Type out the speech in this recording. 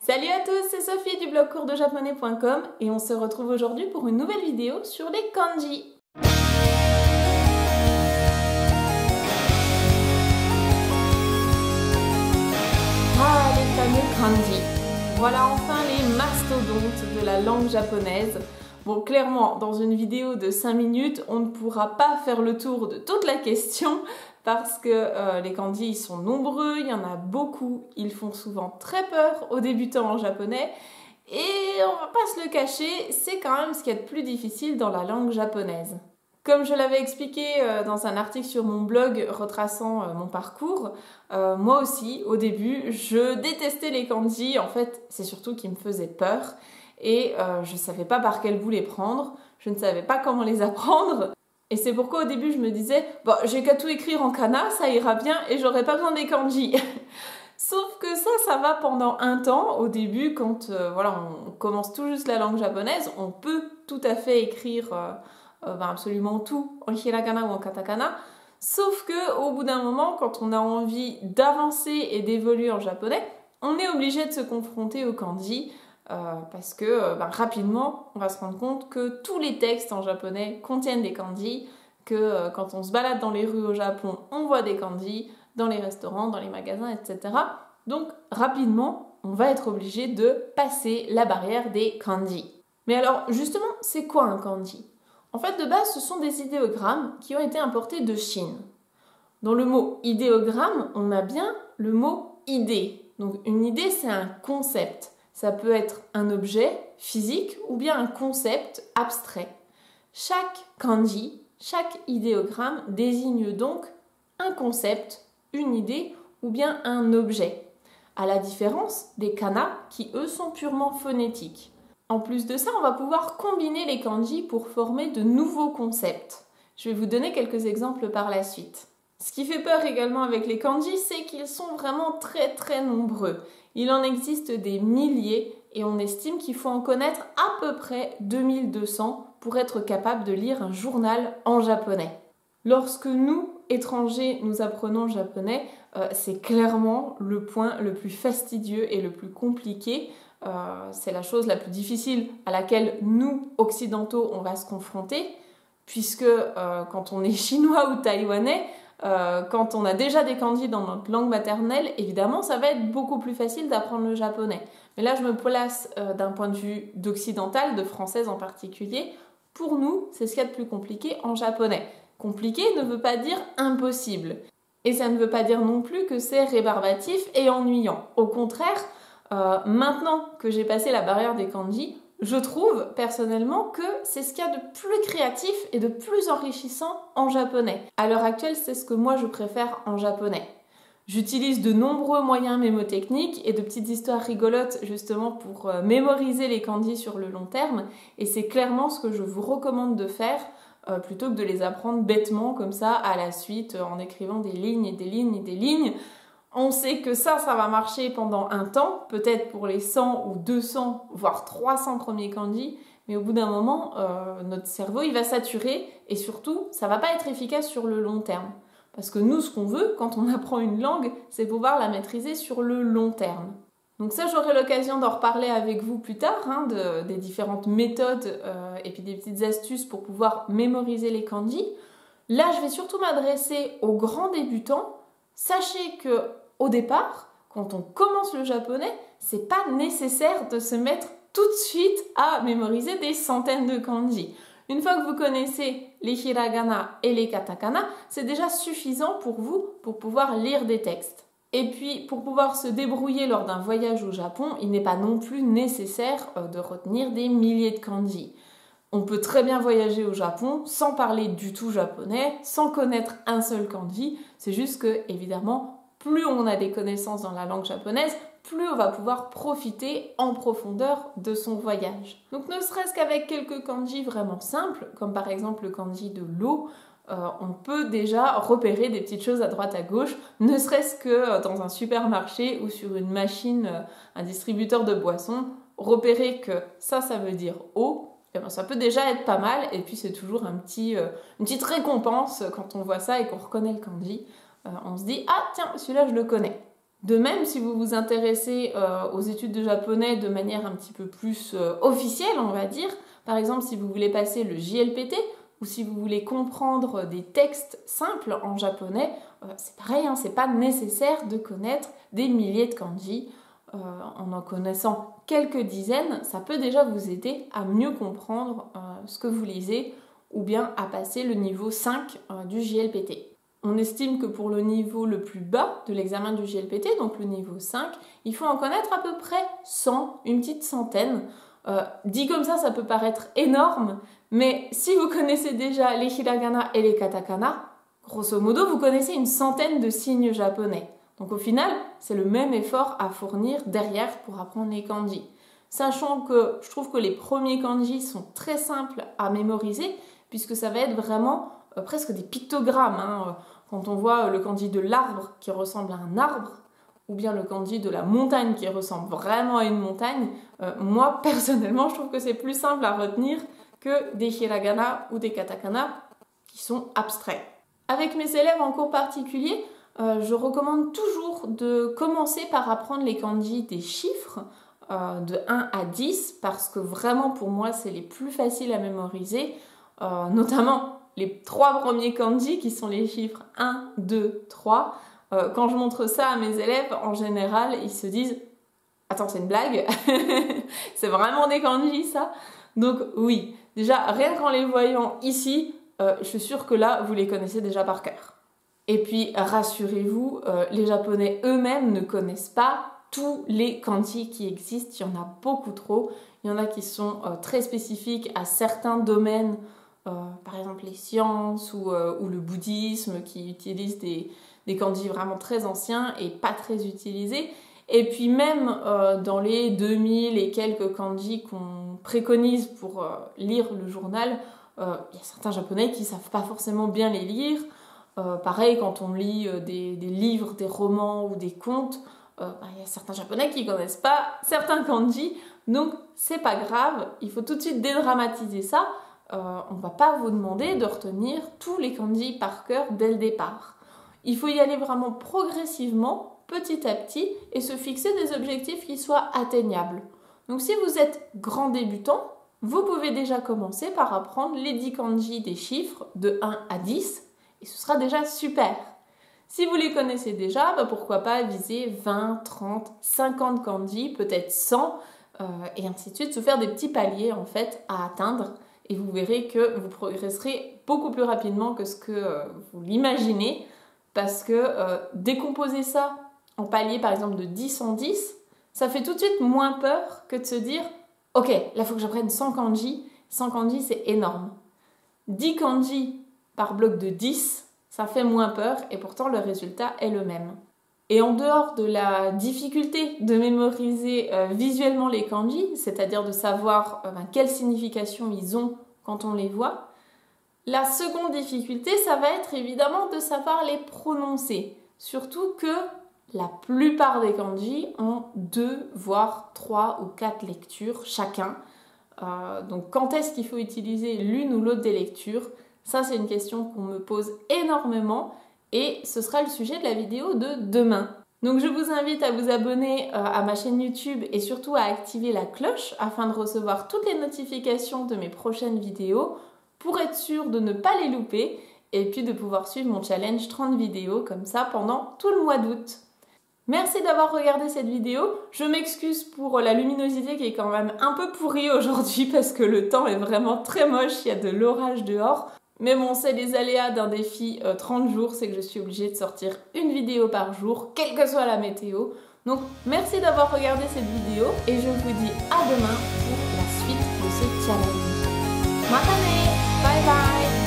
Salut à tous, c'est Sophie du blog coursdejaponais.com et on se retrouve aujourd'hui pour une nouvelle vidéo sur les kanji. Ah, les fameux kanji. Voilà enfin les mastodontes de la langue japonaise. Bon, clairement, dans une vidéo de 5 minutes, on ne pourra pas faire le tour de toute la question parce que les kanji ils sont nombreux, il y en a beaucoup, ils font souvent très peur aux débutants en japonais et on va pas se le cacher, c'est quand même ce qu'il y a de plus difficile dans la langue japonaise. Comme je l'avais expliqué dans un article sur mon blog retraçant mon parcours, moi aussi, au début, je détestais les kanji. En fait, c'est surtout qu'ils me faisaient peur et je ne savais pas par quel bout les prendre, je ne savais pas comment les apprendre. Et c'est pourquoi au début, je me disais, bon, j'ai qu'à tout écrire en kana, ça ira bien et j'aurai pas besoin des kanji. Sauf que ça va pendant un temps. Au début, quand on commence tout juste la langue japonaise, on peut tout à fait écrire absolument tout en hiragana ou en katakana. Sauf que au bout d'un moment, quand on a envie d'avancer et d'évoluer en japonais, on est obligé de se confronter au kanji parce que rapidement, on va se rendre compte que tous les textes en japonais contiennent des kanji, que quand on se balade dans les rues au Japon, on voit des kanji, dans les restaurants, dans les magasins, etc. Donc rapidement, on va être obligé de passer la barrière des kanji. Mais alors justement, c'est quoi un kanji ? En fait, de base, ce sont des idéogrammes qui ont été importés de Chine. Dans le mot idéogramme, on a bien le mot idée. Donc une idée, c'est un concept. Ça peut être un objet physique ou bien un concept abstrait. Chaque kanji, chaque idéogramme désigne donc un concept, une idée ou bien un objet. À la différence des kana qui, eux, sont purement phonétiques. En plus de ça, on va pouvoir combiner les kanji pour former de nouveaux concepts. Je vais vous donner quelques exemples par la suite. Ce qui fait peur également avec les kanji, c'est qu'ils sont vraiment très très nombreux. Il en existe des milliers et on estime qu'il faut en connaître à peu près 2200 pour être capable de lire un journal en japonais. Lorsque nous, étrangers, nous apprenons le japonais, c'est clairement le point le plus fastidieux et le plus compliqué. C'est la chose la plus difficile à laquelle nous, occidentaux, on va se confronter, puisque quand on est chinois ou taïwanais, quand on a déjà des kanji dans notre langue maternelle, évidemment, ça va être beaucoup plus facile d'apprendre le japonais. Mais là, je me place d'un point de vue d'occidental, de française en particulier. Pour nous, c'est ce qu'il y a de plus compliqué en japonais. Compliqué ne veut pas dire impossible. Et ça ne veut pas dire non plus que c'est rébarbatif et ennuyant. Au contraire, maintenant que j'ai passé la barrière des kanji, je trouve personnellement que c'est ce qu'il y a de plus créatif et de plus enrichissant en japonais. À l'heure actuelle, c'est ce que moi je préfère en japonais. J'utilise de nombreux moyens mémotechniques et de petites histoires rigolotes justement pour mémoriser les kanji sur le long terme et c'est clairement ce que je vous recommande de faire plutôt que de les apprendre bêtement comme ça à la suite en écrivant des lignes et des lignes et des lignes. On sait que ça va marcher pendant un temps, peut-être pour les 100 ou 200, voire 300 premiers kanji, mais au bout d'un moment, notre cerveau, il va saturer et surtout, ça va pas être efficace sur le long terme. Parce que nous, ce qu'on veut, quand on apprend une langue, c'est pouvoir la maîtriser sur le long terme. Donc ça, j'aurai l'occasion d'en reparler avec vous plus tard, des différentes méthodes et puis des petites astuces pour pouvoir mémoriser les kanji. Là, je vais surtout m'adresser aux grands débutants. Sachez que au départ, quand on commence le japonais, c'est pas nécessaire de se mettre tout de suite à mémoriser des centaines de kanji. Une fois que vous connaissez les hiragana et les katakana, c'est déjà suffisant pour vous pour pouvoir lire des textes. Et puis, pour pouvoir se débrouiller lors d'un voyage au Japon, il n'est pas non plus nécessaire de retenir des milliers de kanji. On peut très bien voyager au Japon sans parler du tout japonais, sans connaître un seul kanji. C'est juste que, évidemment, plus on a des connaissances dans la langue japonaise, plus on va pouvoir profiter en profondeur de son voyage. Donc ne serait-ce qu'avec quelques kanji vraiment simples, comme par exemple le kanji de l'eau, on peut déjà repérer des petites choses à droite à gauche, ne serait-ce que dans un supermarché ou sur une machine, un distributeur de boissons, repérer que ça veut dire eau. Ça peut déjà être pas mal et puis c'est toujours une petite récompense quand on voit ça et qu'on reconnaît le kanji. On se dit « Ah tiens, celui-là je le connais ». De même, si vous vous intéressez aux études de japonais de manière un petit peu plus officielle, on va dire, par exemple si vous voulez passer le JLPT ou si vous voulez comprendre des textes simples en japonais, c'est pareil, hein, c'est pas nécessaire de connaître des milliers de kanji. En connaissant quelques dizaines, ça peut déjà vous aider à mieux comprendre ce que vous lisez ou bien à passer le niveau 5 du JLPT. On estime que pour le niveau le plus bas de l'examen du JLPT, donc le niveau 5, il faut en connaître à peu près 100, une petite centaine. Dit comme ça peut paraître énorme, mais si vous connaissez déjà les hiragana et les katakana, grosso modo, vous connaissez une centaine de signes japonais. Donc au final, c'est le même effort à fournir derrière pour apprendre les kanji. Sachant que je trouve que les premiers kanji sont très simples à mémoriser, puisque ça va être vraiment presque des pictogrammes. Hein. Quand on voit le kanji de l'arbre qui ressemble à un arbre, ou bien le kanji de la montagne qui ressemble vraiment à une montagne, moi personnellement je trouve que c'est plus simple à retenir que des hiragana ou des katakana qui sont abstraits. Avec mes élèves en cours particulier, je recommande toujours de commencer par apprendre les kanji des chiffres de 1 à 10 parce que vraiment pour moi c'est les plus faciles à mémoriser, notamment les 3 premiers kanji qui sont les chiffres 1, 2, 3. Quand je montre ça à mes élèves, en général, ils se disent « Attends, c'est une blague ?» C'est vraiment des kanji, ça? Donc oui, déjà, rien qu'en les voyant ici, je suis sûre que là, vous les connaissez déjà par cœur. Et puis, rassurez-vous, les Japonais eux-mêmes ne connaissent pas tous les kanji qui existent. Il y en a beaucoup trop. Il y en a qui sont très spécifiques à certains domaines, par exemple les sciences ou le bouddhisme, qui utilisent des kanji vraiment très anciens et pas très utilisés. Et puis même dans les 2000 et quelques kanji qu'on préconise pour lire le journal, il y a certains Japonais qui ne savent pas forcément bien les lire. Pareil, quand on lit des livres, des romans ou des contes, il y a certains Japonais qui ne connaissent pas certains kanji. Donc c'est pas grave, il faut tout de suite dédramatiser ça. On ne va pas vous demander de retenir tous les kanji par cœur dès le départ. Il faut y aller vraiment progressivement, petit à petit, et se fixer des objectifs qui soient atteignables. Donc si vous êtes grand débutant, vous pouvez déjà commencer par apprendre les 10 kanji des chiffres de 1 à 10, et ce sera déjà super. Si vous les connaissez déjà, pourquoi pas viser 20, 30, 50 kanji, peut-être 100, et ainsi de suite, se faire des petits paliers en fait à atteindre. Et vous verrez que vous progresserez beaucoup plus rapidement que ce que vous l'imaginez, parce que décomposer ça en paliers par exemple de 10 en 10, ça fait tout de suite moins peur que de se dire « Ok, là il faut que j'apprenne 100 kanji. 100 kanji c'est énorme. 10 kanji par bloc de 10, ça fait moins peur et pourtant le résultat est le même. » Et en dehors de la difficulté de mémoriser visuellement les kanji, c'est-à-dire de savoir quelle signification ils ont quand on les voit, la seconde difficulté, ça va être évidemment de savoir les prononcer. Surtout que la plupart des kanji ont 2, voire 3 ou 4 lectures chacun. Donc quand est-ce qu'il faut utiliser l'une ou l'autre des lectures? Ça, c'est une question qu'on me pose énormément. Et ce sera le sujet de la vidéo de demain. Donc je vous invite à vous abonner à ma chaîne YouTube et surtout à activer la cloche afin de recevoir toutes les notifications de mes prochaines vidéos pour être sûr de ne pas les louper et puis de pouvoir suivre mon challenge 30 vidéos comme ça pendant tout le mois d'août. Merci d'avoir regardé cette vidéo. Je m'excuse pour la luminosité qui est quand même un peu pourrie aujourd'hui parce que le temps est vraiment très moche, il y a de l'orage dehors. Mais bon, c'est les aléas d'un défi 30 jours, c'est que je suis obligée de sortir une vidéo par jour, quelle que soit la météo. Donc merci d'avoir regardé cette vidéo et je vous dis à demain pour la suite de ce challenge. Matane, bye bye.